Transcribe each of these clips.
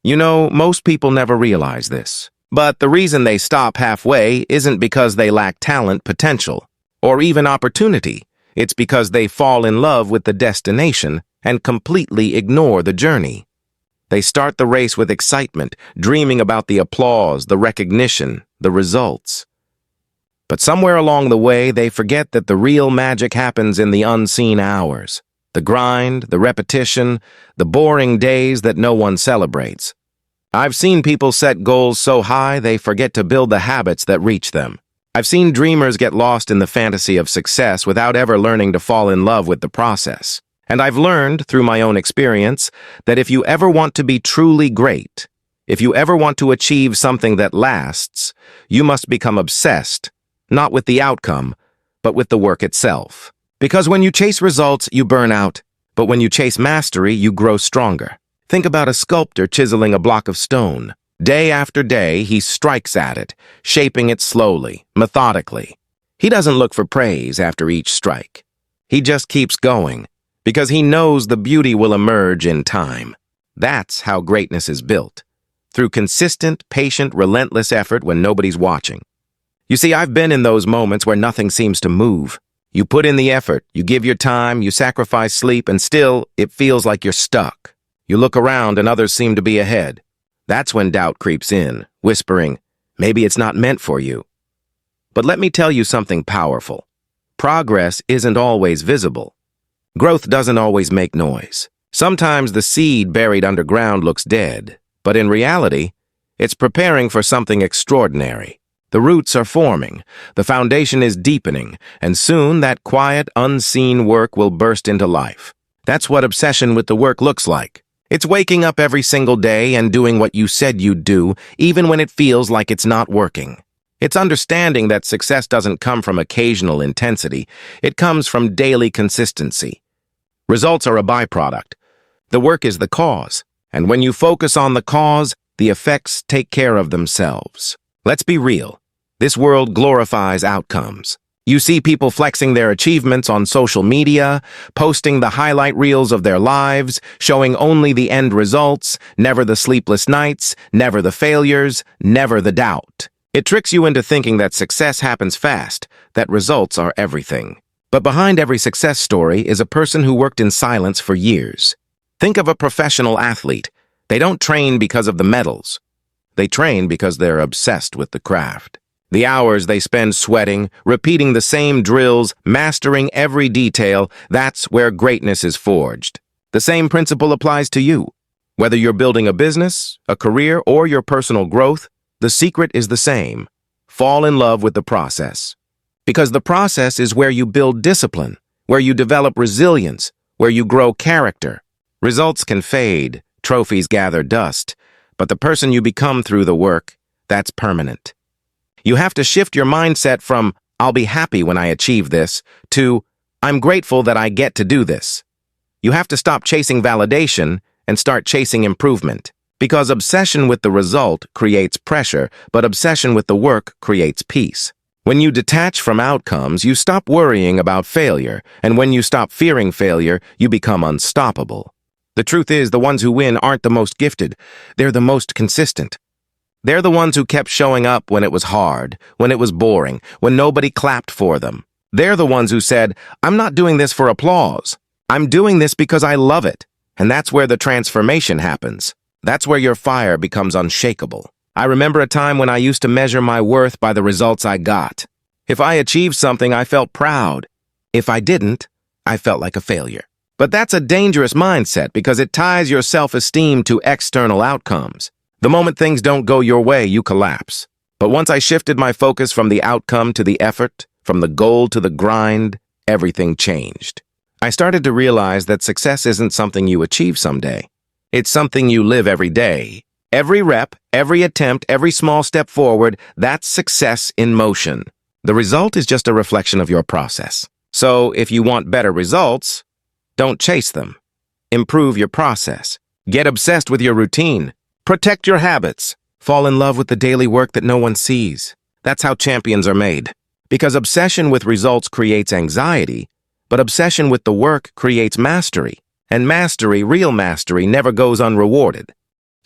You know, most people never realize this. But the reason they stop halfway isn't because they lack talent, potential, or even opportunity. It's because they fall in love with the destination and completely ignore the journey. They start the race with excitement, dreaming about the applause, the recognition, the results. But somewhere along the way, they forget that the real magic happens in the unseen hours. The grind, the repetition, the boring days that no one celebrates. I've seen people set goals so high they forget to build the habits that reach them. I've seen dreamers get lost in the fantasy of success without ever learning to fall in love with the process. And I've learned, through my own experience, that if you ever want to be truly great, if you ever want to achieve something that lasts, you must become obsessed, not with the outcome, but with the work itself. Because when you chase results, you burn out, but when you chase mastery, you grow stronger. Think about a sculptor chiseling a block of stone. Day after day, he strikes at it, shaping it slowly, methodically. He doesn't look for praise after each strike. He just keeps going, because he knows the beauty will emerge in time. That's how greatness is built, through consistent, patient, relentless effort when nobody's watching. You see, I've been in those moments where nothing seems to move. You put in the effort, you give your time, you sacrifice sleep, and still, it feels like you're stuck. You look around and others seem to be ahead. That's when doubt creeps in, whispering, maybe it's not meant for you. But let me tell you something powerful. Progress isn't always visible. Growth doesn't always make noise. Sometimes the seed buried underground looks dead, but in reality, it's preparing for something extraordinary. The roots are forming, the foundation is deepening, and soon that quiet, unseen work will burst into life. That's what obsession with the work looks like. It's waking up every single day and doing what you said you'd do, even when it feels like it's not working. It's understanding that success doesn't come from occasional intensity. It comes from daily consistency. Results are a byproduct. The work is the cause. And when you focus on the cause, the effects take care of themselves. Let's be real. This world glorifies outcomes. You see people flexing their achievements on social media, posting the highlight reels of their lives, showing only the end results, never the sleepless nights, never the failures, never the doubt. It tricks you into thinking that success happens fast, that results are everything. But behind every success story is a person who worked in silence for years. Think of a professional athlete. They don't train because of the medals. They train because they're obsessed with the craft. The hours they spend sweating, repeating the same drills, mastering every detail, that's where greatness is forged. The same principle applies to you. Whether you're building a business, a career, or your personal growth, the secret is the same. Fall in love with the process. Because the process is where you build discipline, where you develop resilience, where you grow character. Results can fade, trophies gather dust, but the person you become through the work, that's permanent. You have to shift your mindset from, I'll be happy when I achieve this, to, I'm grateful that I get to do this. You have to stop chasing validation and start chasing improvement. Because obsession with the result creates pressure, but obsession with the work creates peace. When you detach from outcomes, you stop worrying about failure, and when you stop fearing failure, you become unstoppable. The truth is, the ones who win aren't the most gifted, they're the most consistent. They're the ones who kept showing up when it was hard, when it was boring, when nobody clapped for them. They're the ones who said, I'm not doing this for applause. I'm doing this because I love it. And that's where the transformation happens. That's where your fire becomes unshakable. I remember a time when I used to measure my worth by the results I got. If I achieved something, I felt proud. If I didn't, I felt like a failure. But that's a dangerous mindset because it ties your self-esteem to external outcomes. The moment things don't go your way, you collapse. But once I shifted my focus from the outcome to the effort, from the goal to the grind, everything changed. I started to realize that success isn't something you achieve someday. It's something you live every day. Every rep, every attempt, every small step forward, that's success in motion. The result is just a reflection of your process. So if you want better results, don't chase them. Improve your process. Get obsessed with your routine. Protect your habits. Fall in love with the daily work that no one sees. That's how champions are made. Because obsession with results creates anxiety, but obsession with the work creates mastery. And mastery, real mastery, never goes unrewarded.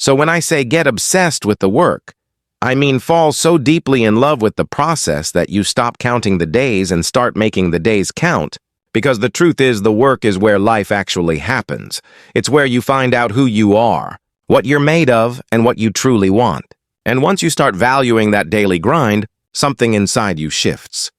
So when I say get obsessed with the work, I mean fall so deeply in love with the process that you stop counting the days and start making the days count. Because the truth is, the work is where life actually happens. It's where you find out who you are, what you're made of, and what you truly want. And once you start valuing that daily grind, something inside you shifts.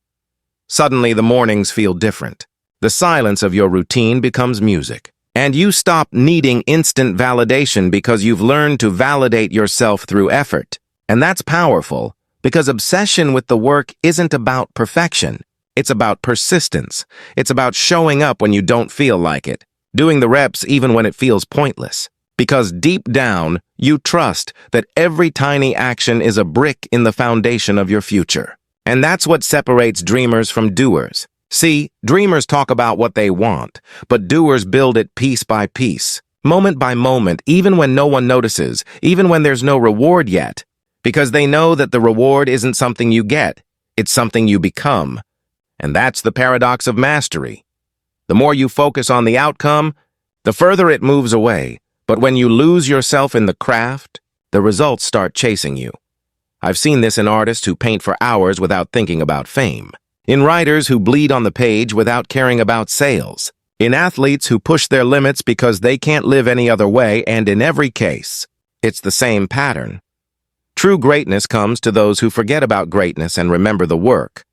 Suddenly, the mornings feel different. The silence of your routine becomes music. And you stop needing instant validation because you've learned to validate yourself through effort. And that's powerful, because obsession with the work isn't about perfection. It's about persistence. It's about showing up when you don't feel like it, doing the reps even when it feels pointless. Because deep down, you trust that every tiny action is a brick in the foundation of your future. And that's what separates dreamers from doers. See, dreamers talk about what they want, but doers build it piece by piece, moment by moment, even when no one notices, even when there's no reward yet. Because they know that the reward isn't something you get, it's something you become. And that's the paradox of mastery. The more you focus on the outcome, the further it moves away. But when you lose yourself in the craft, the results start chasing you. I've seen this in artists who paint for hours without thinking about fame, in writers who bleed on the page without caring about sales, in athletes who push their limits because they can't live any other way, and in every case, it's the same pattern. True greatness comes to those who forget about greatness and remember the work.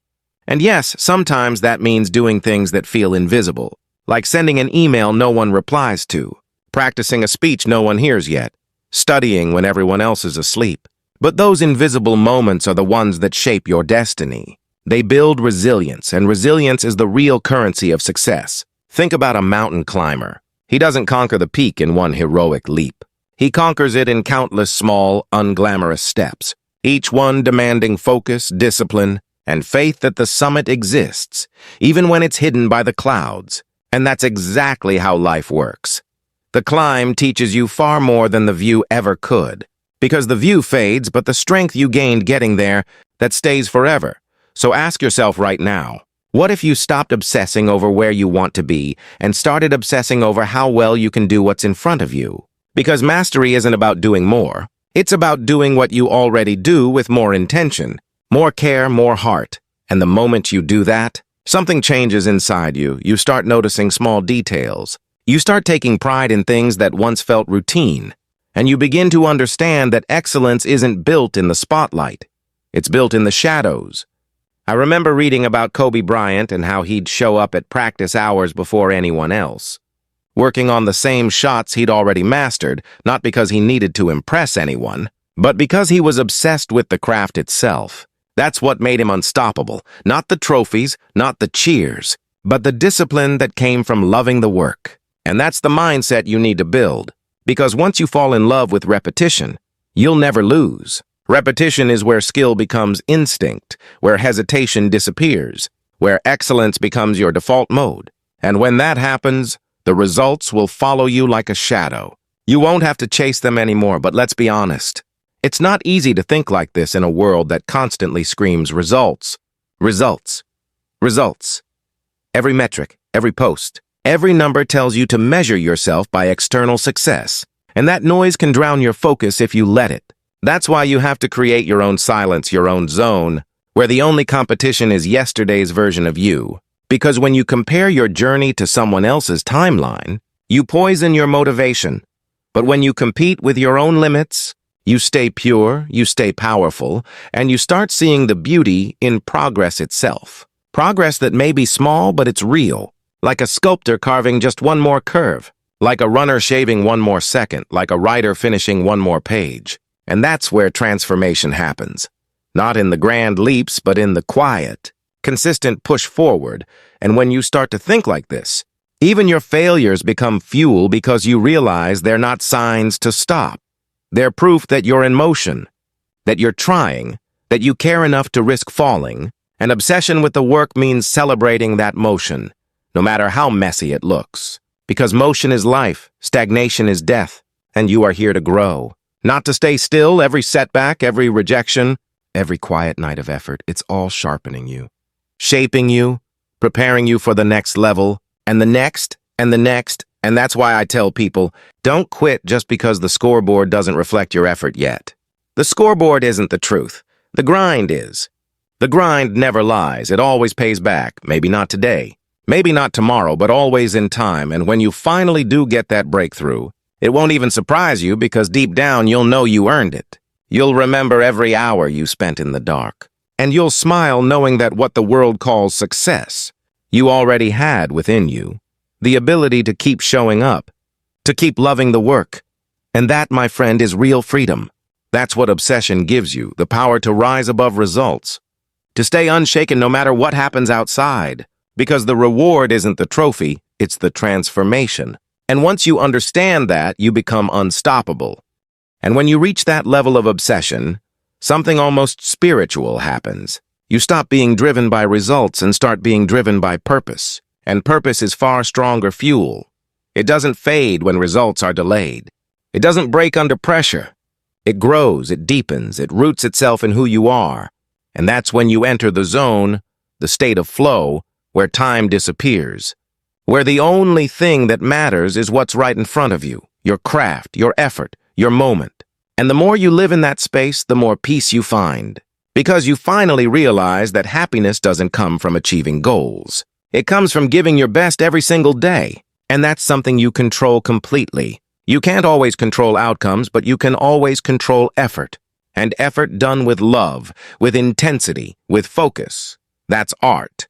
And yes, sometimes that means doing things that feel invisible, like sending an email no one replies to, practicing a speech no one hears yet, studying when everyone else is asleep. But those invisible moments are the ones that shape your destiny. They build resilience, and resilience is the real currency of success. Think about a mountain climber. He doesn't conquer the peak in one heroic leap. He conquers it in countless small, unglamorous steps, each one demanding focus, discipline, and faith that the summit exists, even when it's hidden by the clouds. And that's exactly how life works. The climb teaches you far more than the view ever could, because the view fades, but the strength you gained getting there, that stays forever. So ask yourself right now, what if you stopped obsessing over where you want to be and started obsessing over how well you can do what's in front of you? Because mastery isn't about doing more. It's about doing what you already do with more intention, more care, more heart. And the moment you do that, something changes inside you. You start noticing small details. You start taking pride in things that once felt routine. And you begin to understand that excellence isn't built in the spotlight. It's built in the shadows. I remember reading about Kobe Bryant and how he'd show up at practice hours before anyone else, working on the same shots he'd already mastered, not because he needed to impress anyone, but because he was obsessed with the craft itself. That's what made him unstoppable, not the trophies, not the cheers, but the discipline that came from loving the work. And that's the mindset you need to build, because once you fall in love with repetition, you'll never lose. Repetition is where skill becomes instinct, where hesitation disappears, where excellence becomes your default mode. And when that happens, the results will follow you like a shadow. You won't have to chase them anymore, but let's be honest. It's not easy to think like this in a world that constantly screams results. Results. Results. Every metric, every post, every number tells you to measure yourself by external success. And that noise can drown your focus if you let it. That's why you have to create your own silence, your own zone, where the only competition is yesterday's version of you. Because when you compare your journey to someone else's timeline, you poison your motivation. But when you compete with your own limits, you stay pure, you stay powerful, and you start seeing the beauty in progress itself. Progress that may be small, but it's real. Like a sculptor carving just one more curve. Like a runner shaving one more second. Like a writer finishing one more page. And that's where transformation happens. Not in the grand leaps, but in the quiet, consistent push forward. And when you start to think like this, even your failures become fuel because you realize they're not signs to stop. They're proof that you're in motion, that you're trying, that you care enough to risk falling. An obsession with the work means celebrating that motion, no matter how messy it looks. Because motion is life, stagnation is death, and you are here to grow. Not to stay still. Every setback, every rejection, every quiet night of effort, it's all sharpening you, shaping you, preparing you for the next level, and the next, and the next, And that's why I tell people, don't quit just because the scoreboard doesn't reflect your effort yet. The scoreboard isn't the truth. The grind is. The grind never lies. It always pays back. Maybe not today. Maybe not tomorrow, but always in time. And when you finally do get that breakthrough, it won't even surprise you because deep down you'll know you earned it. You'll remember every hour you spent in the dark. And you'll smile knowing that what the world calls success, you already had within you. The ability to keep showing up, to keep loving the work. And that, my friend, is real freedom. That's what obsession gives you, the power to rise above results, to stay unshaken no matter what happens outside, because the reward isn't the trophy, it's the transformation. And once you understand that, you become unstoppable. And when you reach that level of obsession, something almost spiritual happens. You stop being driven by results and start being driven by purpose. And purpose is far stronger fuel. It doesn't fade when results are delayed. It doesn't break under pressure. It grows, it deepens, it roots itself in who you are. And that's when you enter the zone, the state of flow, where time disappears. Where the only thing that matters is what's right in front of you, your craft, your effort, your moment. And the more you live in that space, the more peace you find. Because you finally realize that happiness doesn't come from achieving goals. It comes from giving your best every single day, and that's something you control completely. You can't always control outcomes, but you can always control effort. And effort done with love, with intensity, with focus. That's art.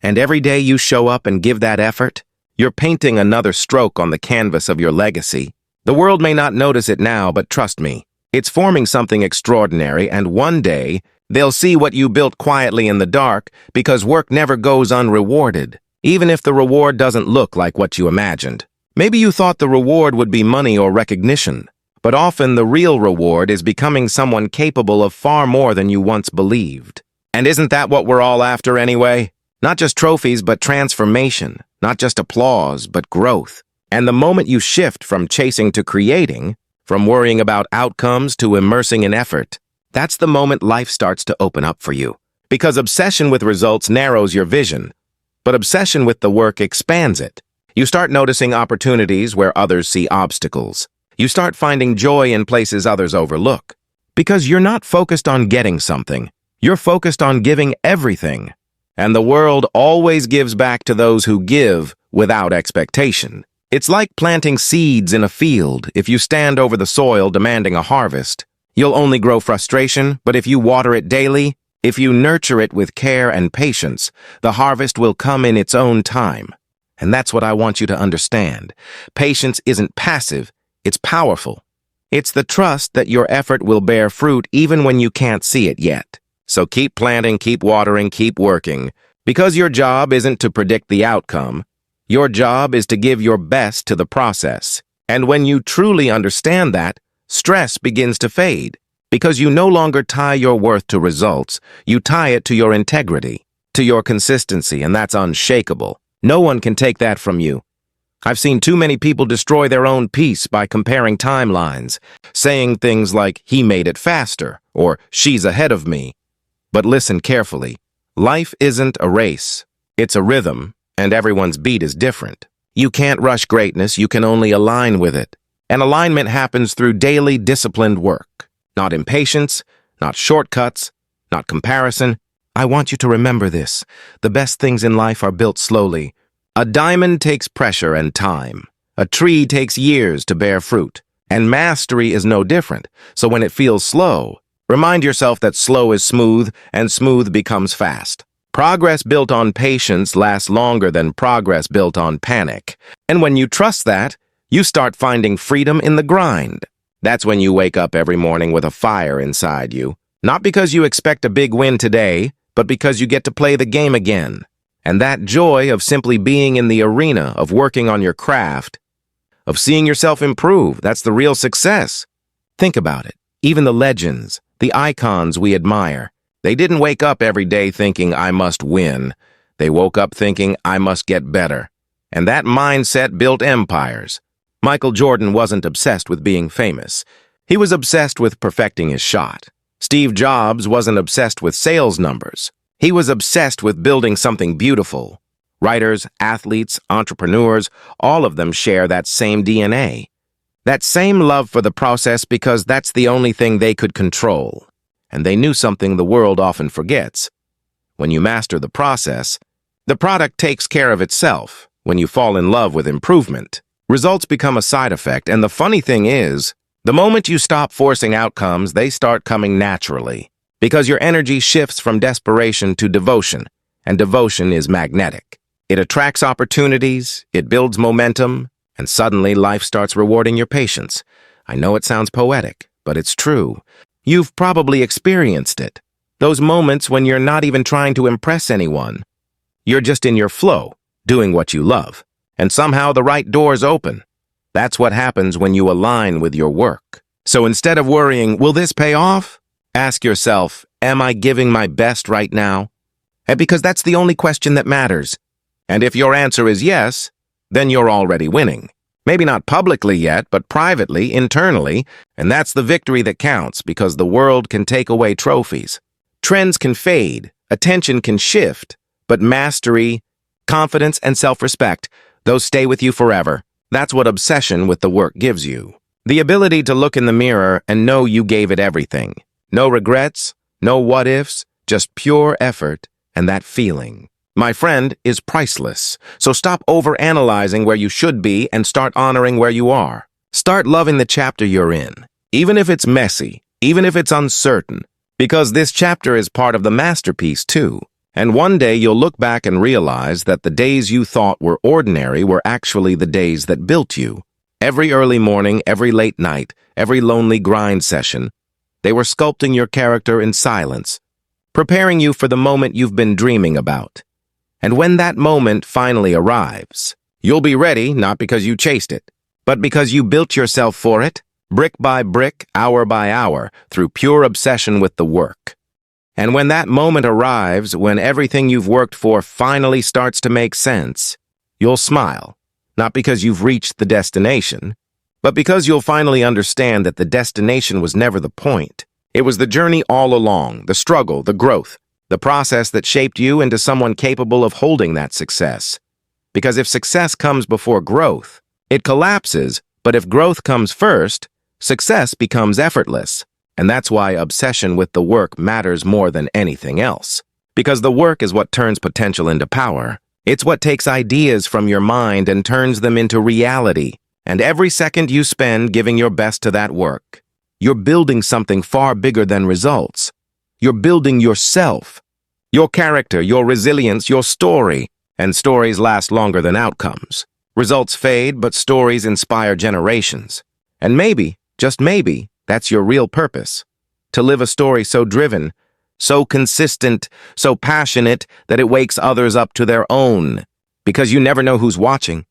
And every day you show up and give that effort, you're painting another stroke on the canvas of your legacy. The world may not notice it now, but trust me, it's forming something extraordinary, and one day, they'll see what you built quietly in the dark, because work never goes unrewarded, even if the reward doesn't look like what you imagined. Maybe you thought the reward would be money or recognition, but often the real reward is becoming someone capable of far more than you once believed. And isn't that what we're all after anyway? Not just trophies, but transformation. Not just applause, but growth. And the moment you shift from chasing to creating, from worrying about outcomes to immersing in effort, that's the moment life starts to open up for you. Because obsession with results narrows your vision, but obsession with the work expands it. You start noticing opportunities where others see obstacles. You start finding joy in places others overlook. Because you're not focused on getting something. You're focused on giving everything. And the world always gives back to those who give without expectation. It's like planting seeds in a field. If you stand over the soil demanding a harvest, you'll only grow frustration, but if you water it daily, if you nurture it with care and patience, the harvest will come in its own time. And that's what I want you to understand. Patience isn't passive, it's powerful. It's the trust that your effort will bear fruit even when you can't see it yet. So keep planting, keep watering, keep working, because your job isn't to predict the outcome. Your job is to give your best to the process. And when you truly understand that, stress begins to fade, because you no longer tie your worth to results, you tie it to your integrity, to your consistency, and that's unshakable. No one can take that from you. I've seen too many people destroy their own peace by comparing timelines, saying things like, he made it faster, or she's ahead of me. But listen carefully. Life isn't a race. It's a rhythm, and everyone's beat is different. You can't rush greatness, you can only align with it. And alignment happens through daily disciplined work. Not impatience, not shortcuts, not comparison. I want you to remember this. The best things in life are built slowly. A diamond takes pressure and time. A tree takes years to bear fruit. And mastery is no different. So when it feels slow, remind yourself that slow is smooth and smooth becomes fast. Progress built on patience lasts longer than progress built on panic. And when you trust that, you start finding freedom in the grind. That's when you wake up every morning with a fire inside you. Not because you expect a big win today, but because you get to play the game again. And that joy of simply being in the arena, of working on your craft, of seeing yourself improve, that's the real success. Think about it. Even the legends, the icons we admire, they didn't wake up every day thinking, I must win. They woke up thinking, I must get better. And that mindset built empires. Michael Jordan wasn't obsessed with being famous. He was obsessed with perfecting his shot. Steve Jobs wasn't obsessed with sales numbers. He was obsessed with building something beautiful. Writers, athletes, entrepreneurs, all of them share that same DNA. That same love for the process because that's the only thing they could control. And they knew something the world often forgets. When you master the process, the product takes care of itself. When you fall in love with improvement, results become a side effect. And the funny thing is, the moment you stop forcing outcomes, they start coming naturally. Because your energy shifts from desperation to devotion, and devotion is magnetic. It attracts opportunities, it builds momentum, and suddenly life starts rewarding your patience. I know it sounds poetic, but it's true. You've probably experienced it. Those moments when you're not even trying to impress anyone. You're just in your flow, doing what you love, and somehow the right doors open. That's what happens when you align with your work. So instead of worrying, will this pay off? Ask yourself, am I giving my best right now? And because that's the only question that matters. And if your answer is yes, then you're already winning. Maybe not publicly yet, but privately, internally, and that's the victory that counts because the world can take away trophies. Trends can fade, attention can shift, but mastery, confidence, and self-respect, those stay with you forever. That's what obsession with the work gives you. The ability to look in the mirror and know you gave it everything. No regrets, no what-ifs, just pure effort and that feeling. My friend, is priceless. So stop overanalyzing where you should be and start honoring where you are. Start loving the chapter you're in, even if it's messy, even if it's uncertain, because this chapter is part of the masterpiece too. And one day you'll look back and realize that the days you thought were ordinary were actually the days that built you. Every early morning, every late night, every lonely grind session, they were sculpting your character in silence, preparing you for the moment you've been dreaming about. And when that moment finally arrives, you'll be ready not because you chased it, but because you built yourself for it, brick by brick, hour by hour, through pure obsession with the work. And when that moment arrives, when everything you've worked for finally starts to make sense, you'll smile, not because you've reached the destination, but because you'll finally understand that the destination was never the point. It was the journey all along, the struggle, the growth, the process that shaped you into someone capable of holding that success. Because if success comes before growth, it collapses, but if growth comes first, success becomes effortless. And that's why obsession with the work matters more than anything else. Because the work is what turns potential into power. It's what takes ideas from your mind and turns them into reality. And every second you spend giving your best to that work, you're building something far bigger than results. You're building yourself, your character, your resilience, your story. And stories last longer than outcomes. Results fade, but stories inspire generations. And maybe, just maybe, that's your real purpose. To live a story so driven, so consistent, so passionate that it wakes others up to their own. Because you never know who's watching.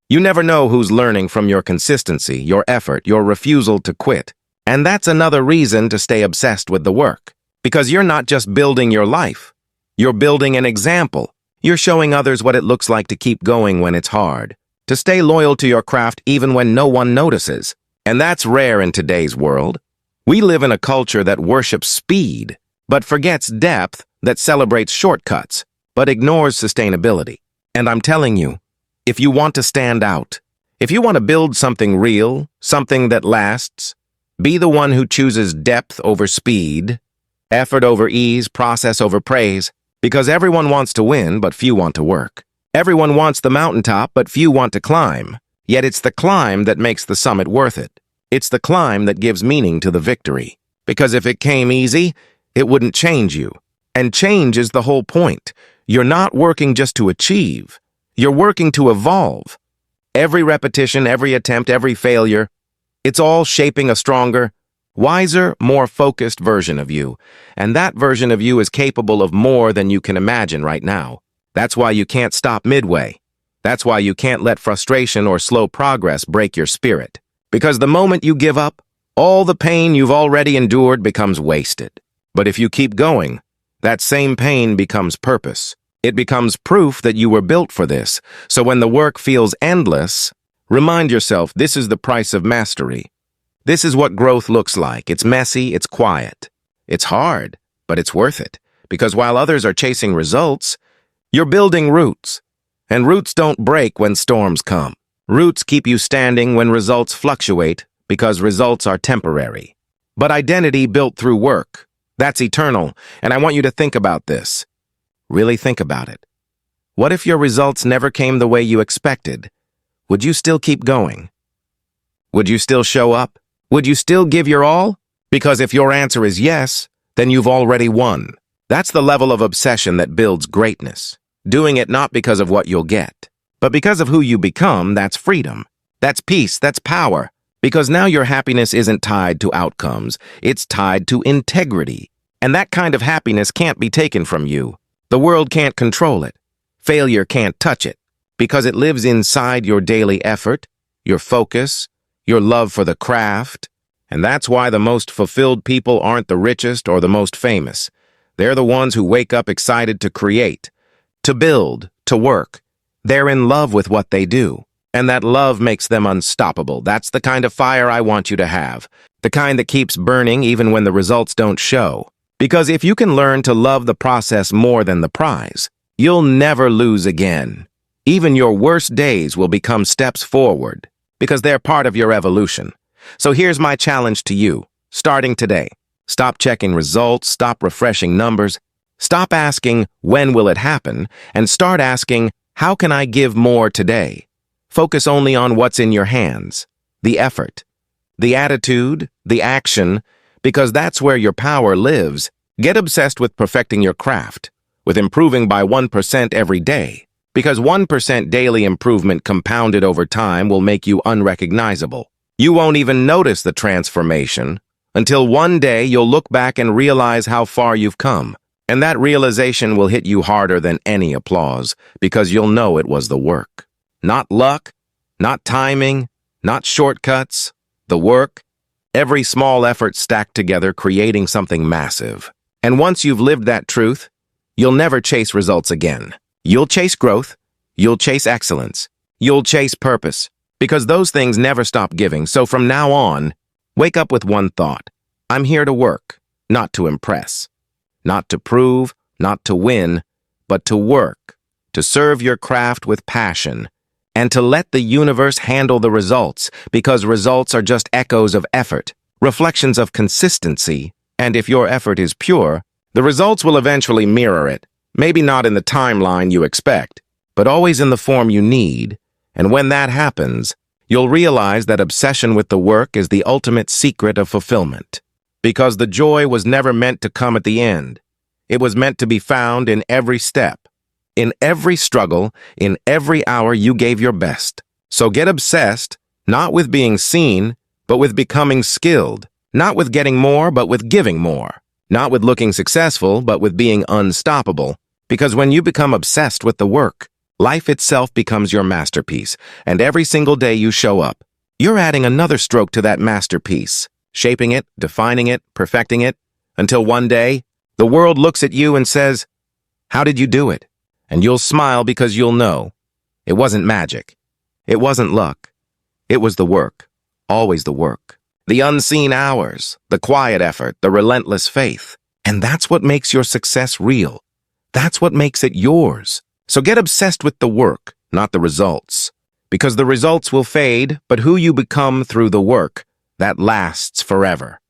You never know who's learning from your consistency, your effort, your refusal to quit. And that's another reason to stay obsessed with the work. Because you're not just building your life. You're building an example. You're showing others what it looks like to keep going when it's hard. To stay loyal to your craft even when no one notices. And that's rare in today's world. We live in a culture that worships speed, but forgets depth, that celebrates shortcuts, but ignores sustainability. And I'm telling you, if you want to stand out, if you want to build something real, something that lasts, be the one who chooses depth over speed, effort over ease, process over praise, because everyone wants to win, but few want to work. Everyone wants the mountaintop, but few want to climb. Yet it's the climb that makes the summit worth it. It's the climb that gives meaning to the victory. Because if it came easy, it wouldn't change you. And change is the whole point. You're not working just to achieve. You're working to evolve. Every repetition, every attempt, every failure, it's all shaping a stronger, wiser, more focused version of you. And that version of you is capable of more than you can imagine right now. That's why you can't stop midway. That's why you can't let frustration or slow progress break your spirit. Because the moment you give up, all the pain you've already endured becomes wasted. But if you keep going, that same pain becomes purpose. It becomes proof that you were built for this. So when the work feels endless, remind yourself this is the price of mastery. This is what growth looks like. It's messy, it's quiet. It's hard, but it's worth it. Because while others are chasing results, you're building roots. And roots don't break when storms come. Roots keep you standing when results fluctuate because results are temporary. But identity built through work, that's eternal, and I want you to think about this. Really think about it. What if your results never came the way you expected? Would you still keep going? Would you still show up? Would you still give your all? Because if your answer is yes, then you've already won. That's the level of obsession that builds greatness. Doing it not because of what you'll get, but because of who you become. That's freedom. That's peace. That's power. Because now your happiness isn't tied to outcomes. It's tied to integrity. And that kind of happiness can't be taken from you. The world can't control it. Failure can't touch it. Because it lives inside your daily effort, your focus, your love for the craft. And that's why the most fulfilled people aren't the richest or the most famous. They're the ones who wake up excited to create, to build, to work. They're in love with what they do. And that love makes them unstoppable. That's the kind of fire I want you to have. The kind that keeps burning even when the results don't show. Because if you can learn to love the process more than the prize, you'll never lose again. Even your worst days will become steps forward because they're part of your evolution. So here's my challenge to you, starting today. Stop checking results, stop refreshing numbers, stop asking, when will it happen, and start asking, how can I give more today? Focus only on what's in your hands, the effort, the attitude, the action, because that's where your power lives. Get obsessed with perfecting your craft, with improving by 1% every day, because 1% daily improvement compounded over time will make you unrecognizable. You won't even notice the transformation until one day you'll look back and realize how far you've come. And that realization will hit you harder than any applause because you'll know it was the work. Not luck, not timing, not shortcuts. The work, every small effort stacked together creating something massive. And once you've lived that truth, you'll never chase results again. You'll chase growth, you'll chase excellence, you'll chase purpose, because those things never stop giving. So from now on, wake up with one thought. I'm here to work, not to impress, not to prove, not to win, but to work, to serve your craft with passion, and to let the universe handle the results, because results are just echoes of effort, reflections of consistency, and if your effort is pure, the results will eventually mirror it, maybe not in the timeline you expect, but always in the form you need. And when that happens, you'll realize that obsession with the work is the ultimate secret of fulfillment. Because the joy was never meant to come at the end. It was meant to be found in every step, in every struggle, in every hour you gave your best. So get obsessed, not with being seen, but with becoming skilled. Not with getting more, but with giving more. Not with looking successful, but with being unstoppable. Because when you become obsessed with the work, life itself becomes your masterpiece, and every single day you show up, you're adding another stroke to that masterpiece, shaping it, defining it, perfecting it, until one day, the world looks at you and says, "How did you do it?" And you'll smile because you'll know. It wasn't magic. It wasn't luck. It was the work, always the work. The unseen hours, the quiet effort, the relentless faith. And that's what makes your success real. That's what makes it yours. So get obsessed with the work, not the results. Because the results will fade, but who you become through the work, that lasts forever.